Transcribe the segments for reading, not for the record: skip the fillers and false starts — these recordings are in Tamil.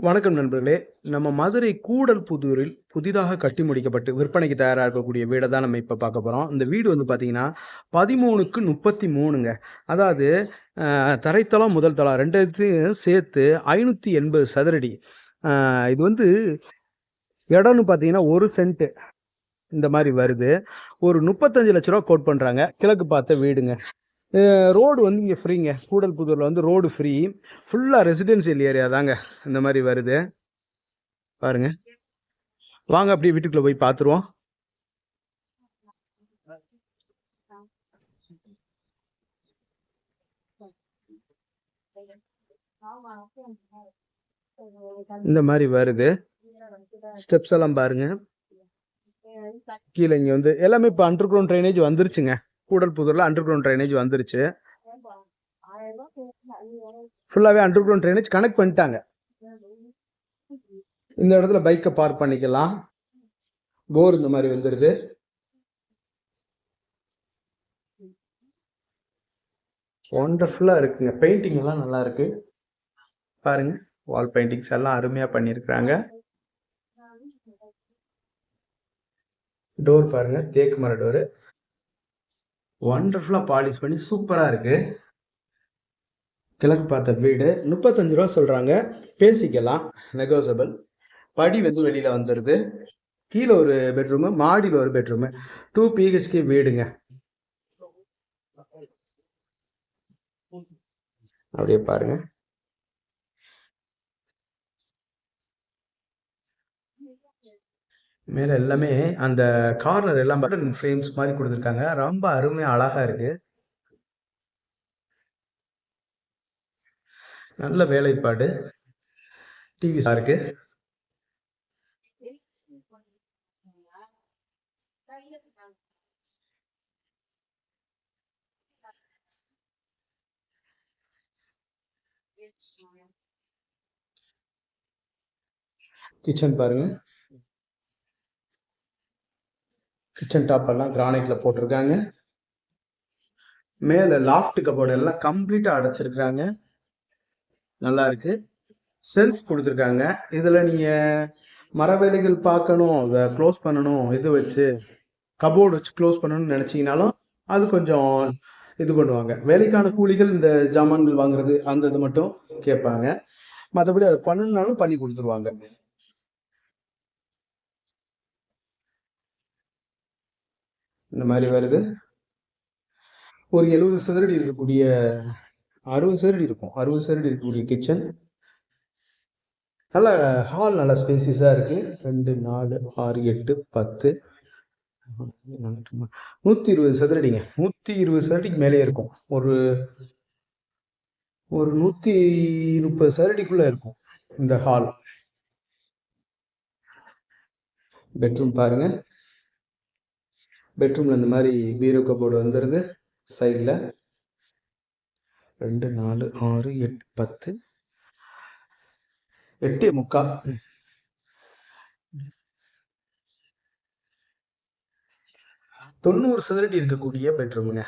வணக்கம் நண்பர்களே. நம்ம மதுரை கூடல்புதூரில் புதிதாக கட்டி முடிக்கப்பட்டு விற்பனைக்கு தயாரா இருக்கக்கூடிய வீட தான் நம்ம இப்ப பார்க்க போறோம். இந்த வீடு வந்து பார்த்தீங்கன்னா, 13க்கு 33ங்க. அதாவது தரைத்தளம், முதல் தளம் 2த்தையும் சேர்த்து 580 சதுரடி. அ இது வந்து இடம்னு பார்த்தீங்கன்னா, 1 சென்ட் இந்த மாரி வருது. ஒரு ரூ. 35,00,000 கோட் பண்றாங்க. கிழக்கு பார்த்த வீடுங்க. ரோடு வந்து இங்க ஃப்ரீங்க. கூடல்புதூர்ல வந்து ரோடு ஃப்ரீ. ஃபுல்லா ரெசிடென்சியல் ஏரியா தாங்க. இந்த மாரி வருது. பாருங்க. வாங்க அப்படியே வீட்டுக்குள்ள போய் பார்த்துருவோம். இந்த மாரி வருது. ஸ்டெப்ஸ் எல்லாம் பாருங்க. கீழ இங்க வந்து எல்லாமே இப்ப அண்டர் கிரவுண்ட் ட்ரைனேஜ் வந்துருச்சுங்க. கூடல்புதூர்ல அண்டர் கிரவுண்ட் ட்ரைனேஜ் வந்துருச்சு. ஃபுல்லாவே அண்டர் கிரவுண்ட் ட்ரைனேஜ் கனெக்ட் பண்ணிட்டாங்க. இந்த இடத்துல பைக்க பார்க் பண்ணிக்கலாம். போர் இந்த மாதிரி வந்துருது. ஒண்டர்ஃபுல்லா இருக்குங்க. பெயிண்டிங் எல்லாம் நல்லா இருக்கு. பாருங்க, வால் பெயிண்டிங்ஸ் எல்லாம் அருமையா பண்ணிருக்காங்க. டோர் பாருங்க, தேக்கு மர டோரு. ஒண்டர்ஃபுல்லா பாலிஷ் பண்ணி சூப்பரா இருக்கு. கிழக்கு பார்த்த வீடு 35 ரூபா சொல்றாங்க. பேசிக்கலாம், நெகோசியபிள். படி வந்து வெளியில வந்துருது. கீழே ஒரு பெட்ரூமு, மாடியில் ஒரு பெட்ரூமு. 2 பிஹெச்கே வீடுங்க. அப்படியே பாருங்க. மேல எல்லாமே அந்த கார்னர் எல்லாம் பட்டன் ஃப்ரேம்ஸ் மாதிரி கொடுத்துருக்காங்க. ரொம்ப அருமையா அழகா இருக்கு. நல்ல வேலைப்பாடு. டிவி இருக்கு. கிச்சன் பாருங்க. கிச்சன் டாப் எல்லாம் கிரானைட்ல போட்டிருக்காங்க. மேல லாஃப்ட் கபோர்டு எல்லாம் கம்ப்ளீட்டா அடைச்சிருக்காங்க. நல்லா இருக்கு. செல்ஃப் கொடுத்துருக்காங்க. இதுல நீங்க மர வேலைகள் பார்க்கணும், அதை க்ளோஸ் பண்ணணும், இது வச்சு கபோர்டு வச்சு க்ளோஸ் பண்ணணும்னு நினைச்சீங்கனாலும் அது கொஞ்சம் இது பண்ணுவாங்க. வேலைக்கான கூலிகள் இந்த ஜாமான்கள் வாங்குறது அந்த இது மட்டும் கேட்பாங்க. மற்றபடி அதை பண்ணணும்னாலும் பண்ணி கொடுத்துருவாங்க. இந்த மாதிரி வருது. ஒரு 70 சதுரடி இருக்கக்கூடிய 60 சதுரடி இருக்கும். 60 சதுரடி இருக்கக்கூடிய கிச்சன். நல்ல ஹால், நல்ல ஸ்பேசியஸா இருக்கு. 2, 4, 6, 8, 10, 120 சதுரடிங்க. 120 சதுரடிக்கு மேலே இருக்கும். ஒரு 130 சதுரடிக்குள்ள இருக்கும் இந்த ஹால். பெட்ரூம் பாருங்க. பெட்ரூம்ல இந்த மாதிரி பீரோ கபோர்டு வந்துருது. சைடில் 2, 4, 6, 8, 10, 8.75. 90 சதுரடி இருக்கக்கூடிய பெட்ரூமுங்க.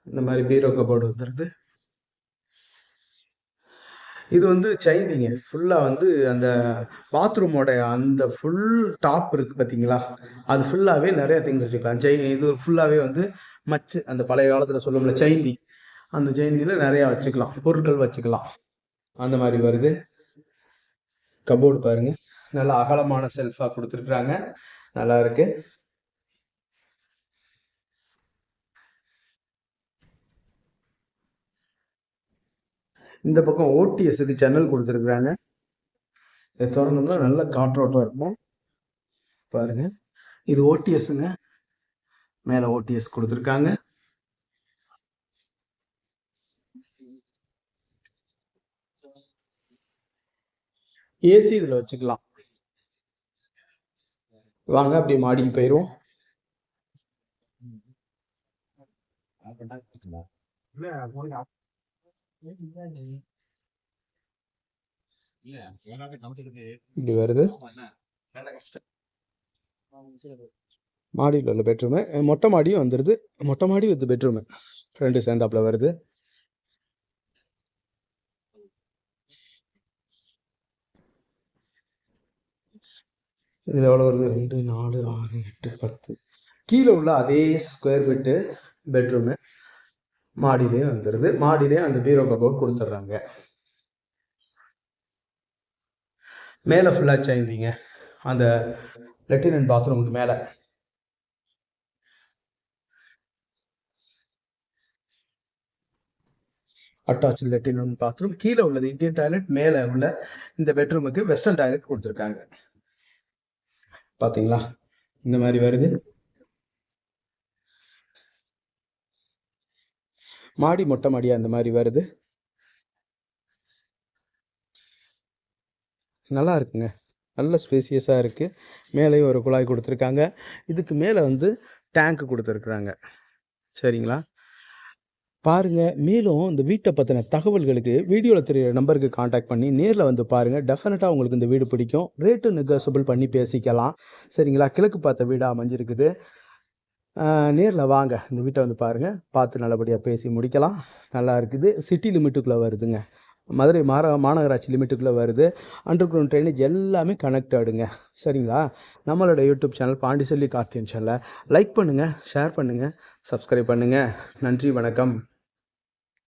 இந்த மாதிரி பீரோ கபோர்டு வந்துருது. இது வந்து சைனிங்க. ஃபுல்லா வந்து அந்த பாத்ரூமோட அந்த ஃபுல் டாப் இருக்கு பார்த்தீங்களா, அது ஃபுல்லாவே நிறைய திங்ஸ் வச்சுக்கலாம். இது ஃபுல்லாவே வந்து மச்சு, அந்த பழைய காலத்துல சொல்லுவோம்ல சைந்தி, அந்த ஜெயந்தியில நிறைய வச்சுக்கலாம், பொருட்கள் வச்சுக்கலாம். அந்த மாதிரி வருது. கபோர்டு பாருங்க, நல்லா அகலமான செல்ஃபா கொடுத்துருக்குறாங்க. நல்லா இருக்கு. இந்த பக்கம் ஓடிஎஸ்க்கு ஜன்னல் கொடுத்துருக்குறாங்க. இதை திறந்தோம்னா நல்ல காற்றோட்டம் இருக்கும். பாருங்க, இது ஓடிஎஸ்ங்க. மேல ஓடிஎஸ் கொடுத்துருக்காங்க. ஏசி இதுல வச்சுக்கலாம். வாங்க அப்படியே மாடிக்கு போயிடுவோம். இப்படி வருது. மாடியில் உள்ள பெட்ரூமு, மொட்டை மாடியும் வந்துடுது. மொட்டை மாடி வித் பெட்ரூமு 2 சேர்ந்தாப்புல வருது. இதில் எவ்வளோ வருது? 2, 4, 6, 8, 10. கீழே உள்ள அதே ஸ்கொயர் ஃபீட்டு பெட்ரூமு மாடியிலே வந்துடுது. மாடியிலே அந்த பீரோ கபோர்ட் கொடுத்துட்றாங்க. மேலே ஃபுல்லாக சேர்ந்தீங்க அந்த லெட்டின் அண்ட் பாத்ரூமுக்கு மேலே அட்டாச் லெட்டின் அண்ட் பாத்ரூம். கீழே உள்ளது இந்தியன் டாய்லெட், மேலே உள்ள இந்த பெட்ரூமுக்கு வெஸ்டர்ன் டாய்லெட் கொடுத்துருக்காங்க. பார்த்தீங்களா? இந்த மாதிரி வருது. மாடி மொட்டை மாடியாக அந்த மாதிரி வருது. நல்லா இருக்குங்க. நல்ல ஸ்பேசியஸாக இருக்குது. மேலேயும் ஒரு குழாய் கொடுத்துருக்காங்க. இதுக்கு மேலே வந்து டேங்க்கு கொடுத்துருக்குறாங்க. சரிங்களா? பாருங்கள். மேலும் இந்த வீட்டை பற்றின தகவல்களுக்கு வீடியோவில் தெரிகிற நம்பருக்கு காண்டாக்ட் பண்ணி நேரில் வந்து பாருங்கள். டெஃபினட்டாக உங்களுக்கு இந்த வீடு பிடிக்கும். ரேட்டு நெகோசியபிள் பண்ணி பேசிக்கலாம். சரிங்களா? கிழக்கு பார்த்த வீடாக அமைஞ்சிருக்குது. நேரில் வாங்க, இந்த வீட்டை வந்து பாருங்கள். பார்த்து நல்லபடியாக பேசி முடிக்கலாம். நல்லா இருக்குது. சிட்டி லிமிட்டுக்குள்ளே வருதுங்க. மதுரை மாநகராட்சி லிமிட்டுக்குள்ளே வருது. அண்டர் கிரவுண்ட் ட்ரைனேஜ் எல்லாமே கனெக்டடுங்க. சரிங்களா? நம்மளோட யூடியூப் சேனல் பாண்டிச்செல்வி கார்த்தியன் சேனலை லைக் பண்ணுங்கள், ஷேர் பண்ணுங்கள், சப்ஸ்கிரைப் பண்ணுங்கள். நன்றி, வணக்கம்.